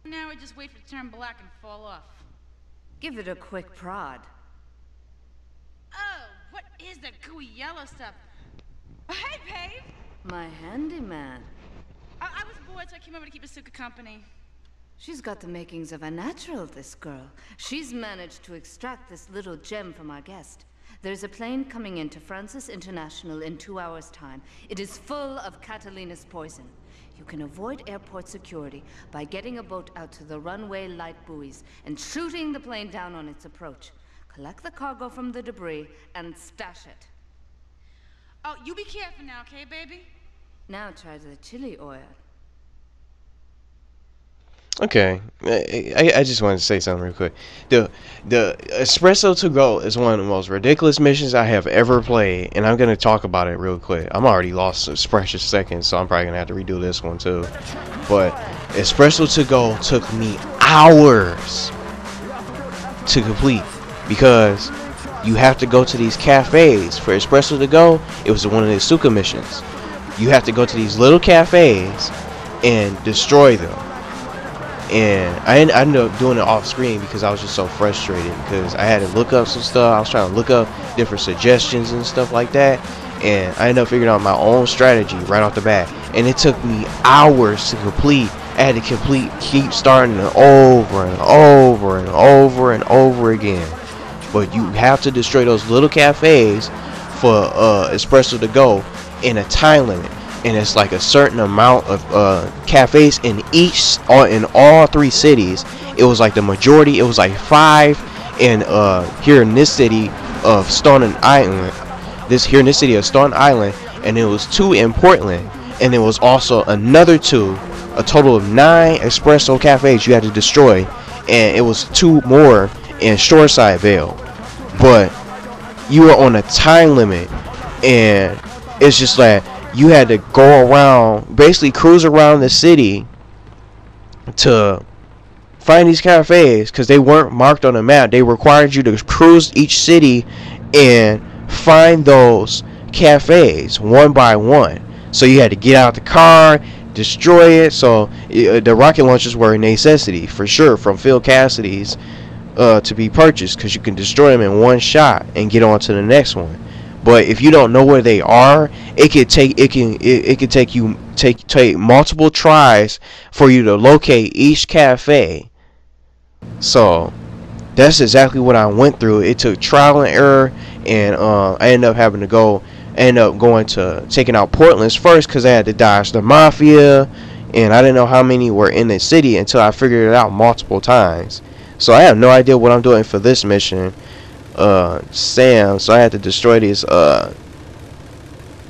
Now we just wait for it to turn black and fall off. Give it a quick prod. Oh, what is that gooey yellow stuff? Hey, babe! My handyman. I was bored, so I came over to keep Asuka company. She's got the makings of a natural, this girl. She's managed to extract this little gem from our guest. There's a plane coming into Francis International in 2 hours' time. It is full of Catalina's poison. You can avoid airport security by getting a boat out to the runway light buoys and shooting the plane down on its approach. Collect the cargo from the debris and stash it. Oh, you be careful now, okay, baby? Now try the chili oil. Okay, I just wanted to say something real quick. The Espresso to Go is one of the most ridiculous missions I have ever played, and I'm gonna talk about it real quick. I'm already lost some precious seconds, so I'm probably gonna have to redo this one too. But Espresso to Go took me hours to complete because you have to go to these cafes for Espresso to Go. It was one of the Asuka missions. You have to go to these little cafes and destroy them. And I ended up doing it off screen because I was just so frustrated because I had to look up some stuff. I was trying to look up different suggestions and stuff like that, and I ended up figuring out my own strategy right off the bat, and it took me hours to complete. I had to keep starting it over and over and over and over again. But you have to destroy those little cafes for Espresso to Go in a time limit. And it's like a certain amount of cafes in in all three cities. It was like the majority. It was like 5 in here in this city of Stone Island. Here in this city of Stone Island, and it was 2 in Portland, and there was also another 2. A total of 9 espresso cafes you had to destroy, and it was 2 more in Shoreside Vale. But you were on a time limit, and it's just like you had to go around, basically cruise around the city to find these cafes because they weren't marked on the map. They required you to cruise each city and find those cafes one by one. So you had to get out the car, destroy it. So the rocket launchers were a necessity for sure from Phil Cassidy's to be purchased because you can destroy them in one shot and get on to the next one. But if you don't know where they are, it could take multiple tries for you to locate each cafe. So that's exactly what I went through. It took trial and error, and I ended up taking out Portland's first because I had to dodge the mafia, and I didn't know how many were in the city until I figured it out multiple times. So I have no idea what I'm doing for this mission. S.A.M, so I had to destroy this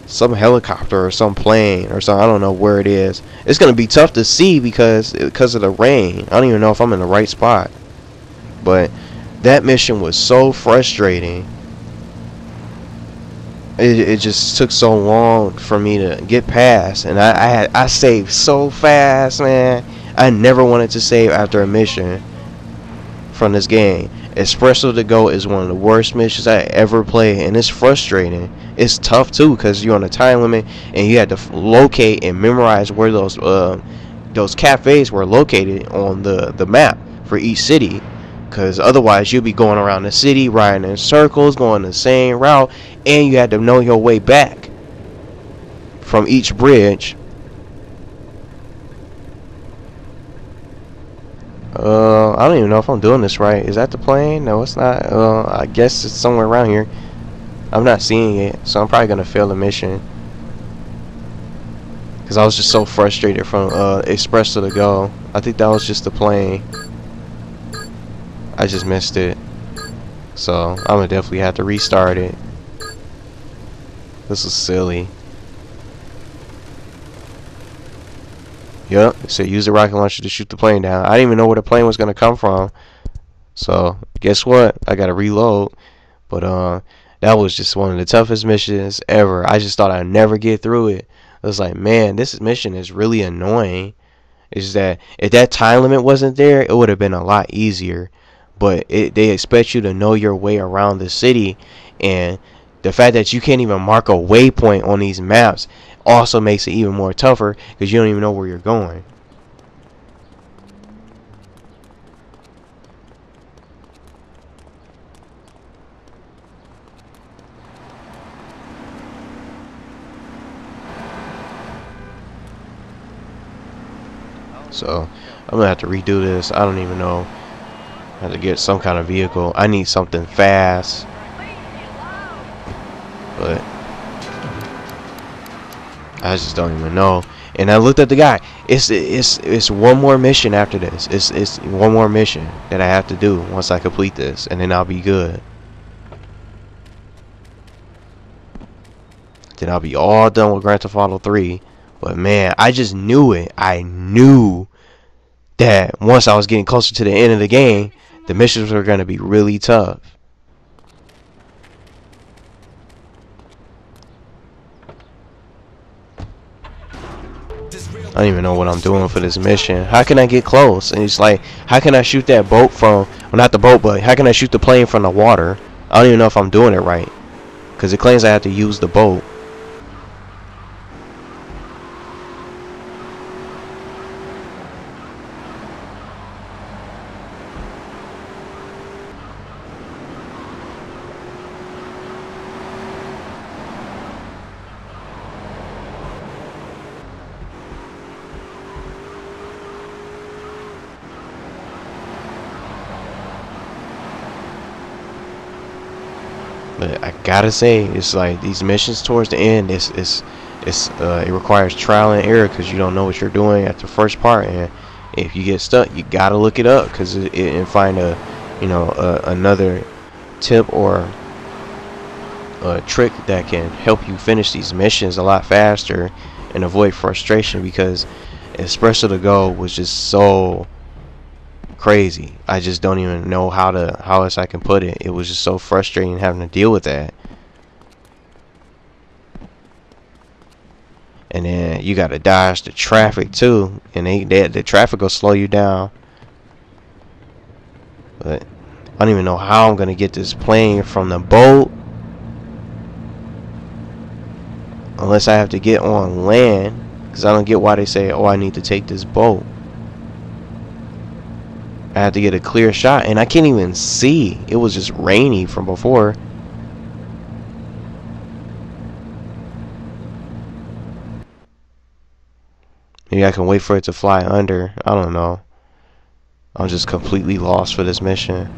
some helicopter or some plane or something. I don't know where it is. It's gonna be tough to see because of the rain. I don't even know if I'm in the right spot. But that mission was so frustrating. It just took so long for me to get past, and I saved so fast, man. I never wanted to save after a mission from this game. Espresso to Go is one of the worst missions I ever played, and it's frustrating. It's tough too because you're on a time limit and you had to locate and memorize where those cafes were located on the map for each city, because otherwise you'll be going around the city riding in circles, going the same route, and you had to know your way back from each bridge. I don't even know if I'm doing this right. Is that the plane? No, it's not. I guess it's somewhere around here. I'm not seeing it, so I'm probably gonna fail the mission because I was just so frustrated from Espresso to Go. I think that was just the plane. I just missed it, so I'm gonna definitely have to restart it. This is silly. Yep, so use the rocket launcher to shoot the plane down. I didn't even know where the plane was gonna come from. So guess what? I gotta reload. But that was just one of the toughest missions ever. I just thought I'd never get through it. I was like, man, this mission is really annoying. It's just that if that time limit wasn't there, it would have been a lot easier. But they expect you to know your way around the city, and The fact that you can't even mark a waypoint on these maps also makes it even more tougher because you don't even know where you're going. So I'm gonna have to redo this. I don't even know. I have to get some kind of vehicle. I need something fast. But I just don't even know. And I looked at the guy. It's one more mission after this. It's one more mission that I have to do once I complete this, and then I'll be good. Then I'll be all done with Grand Theft Auto 3. But man, I just knew it. I knew that once I was getting closer to the end of the game, the missions were going to be really tough. I don't even know what I'm doing for this mission. How can I get close? And it's like, how can I shoot that boat from, well, not the boat, but how can I shoot the plane from the water? I don't even know if I'm doing it right, because it claims I have to use the boat. But I gotta say, it's like these missions towards the end, it requires trial and error because you don't know what you're doing at the first part, and if you get stuck, you gotta look it up because and find another tip or a trick that can help you finish these missions a lot faster and avoid frustration, because Espresso to Go was just so crazy. I just don't even know how else I can put it. It was just so frustrating having to deal with that. And then you gotta dodge the traffic too, and the traffic will slow you down. But I don't even know how I'm gonna get this plane from the boat, unless I have to get on land, because I don't get why they say, oh, I need to take this boat. I had to get a clear shot, and I can't even see. It was just rainy from before. Maybe I can wait for it to fly under. I don't know. I'm just completely lost for this mission.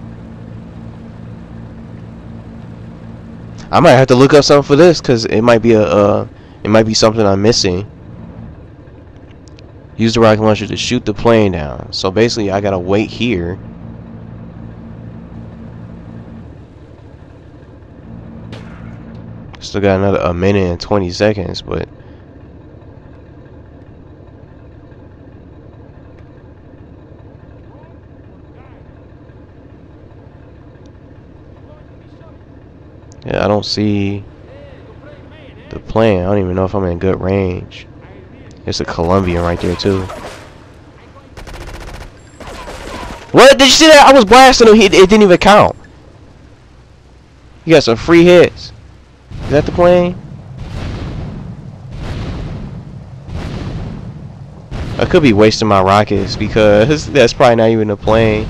I might have to look up something for this, because it might be something I'm missing. Use the rocket launcher to shoot the plane down. So basically, I gotta wait here. Still got a minute and 20 seconds, but yeah, I don't see the plane. I don't even know if I'm in good range. There's a Colombian right there too. What? Did you see that? I was blasting him. It didn't even count. You got some free hits. Is that the plane? I could be wasting my rockets because that's probably not even a plane.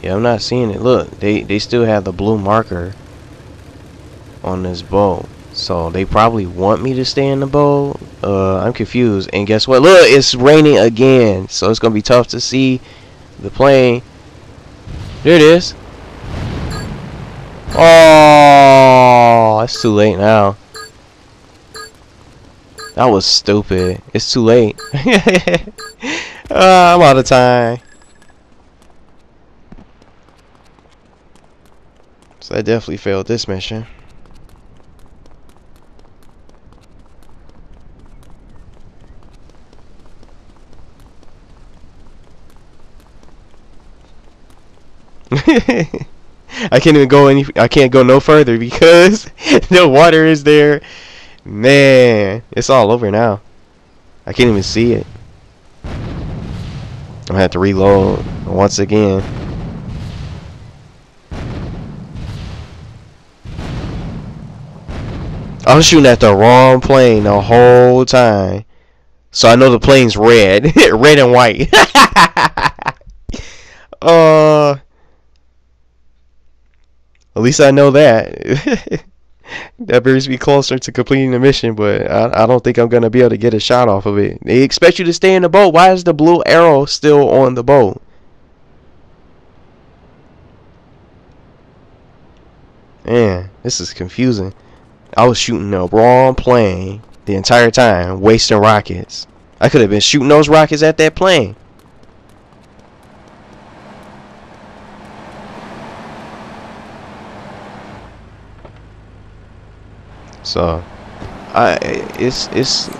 Yeah, I'm not seeing it. Look, they still have the blue marker on this boat, so they probably want me to stay in the boat. I'm confused. And guess what? Look, it's raining again, so it's gonna be tough to see the plane. There it is. Oh, it's too late now. That was stupid. It's too late. I'm out of time. So I definitely failed this mission. I can't go no further because the water is there. Man, it's all over now. I can't even see it. I'm gonna have to reload once again. I was shooting at the wrong plane the whole time. So I know the plane's red. Red and white. At least I know that. That brings me closer to completing the mission, but I don't think I'm going to be able to get a shot off of it. They expect you to stay in the boat. Why is the blue arrow still on the boat? Man, this is confusing. I was shooting the wrong plane the entire time, wasting rockets. I could have been shooting those rockets at that plane. So, I'm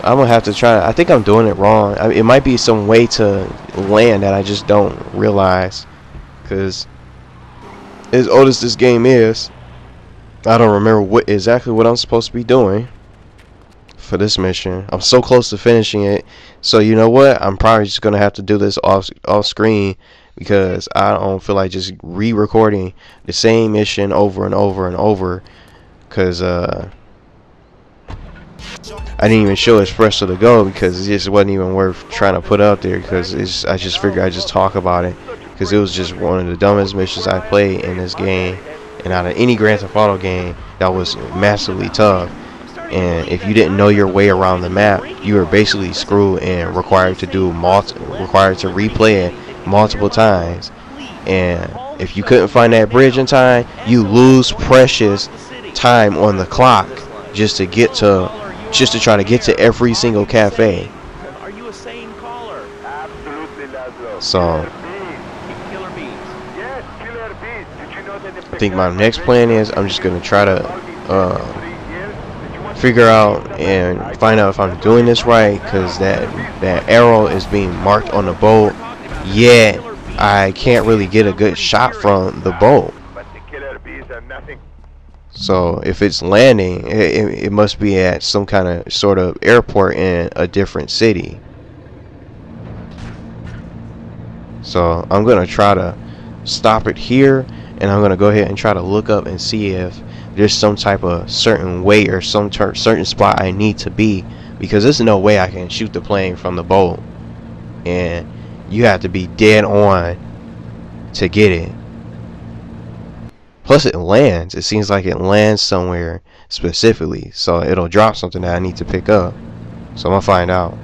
gonna have to try. I think I'm doing it wrong. It might be some way to land that I just don't realize. Cause as old as this game is, I don't remember exactly what I'm supposed to be doing for this mission. I'm so close to finishing it. So you know what? I'm probably just gonna have to do this off screen because I don't feel like just re-recording the same mission over and over and over. Cause I didn't even show Espresso to go because it just wasn't even worth trying to put out there. Because I just figured I'd just talk about it because it was just one of the dumbest missions I played in this game. And out of any Grand Theft Auto game, that was massively tough. And if you didn't know your way around the map, you were basically screwed and required to replay it multiple times. And if you couldn't find that bridge in time, you lose precious time on the clock just to try to get to every single cafe. So I think my next plan is I'm just gonna try to figure out and find out if I'm doing this right, because that arrow is being marked on the boat, yet I can't really get a good shot from the boat. So if it's landing, it must be at some kind of sort of airport in a different city. So I'm gonna try to stop it here, and I'm gonna go ahead and try to look up and see if there's some type of certain way or some certain spot I need to be, because there's no way I can shoot the plane from the boat, and you have to be dead on to get it. Plus it lands. It seems like it lands somewhere specifically, so it'll drop something that I need to pick up. So I'm gonna find out.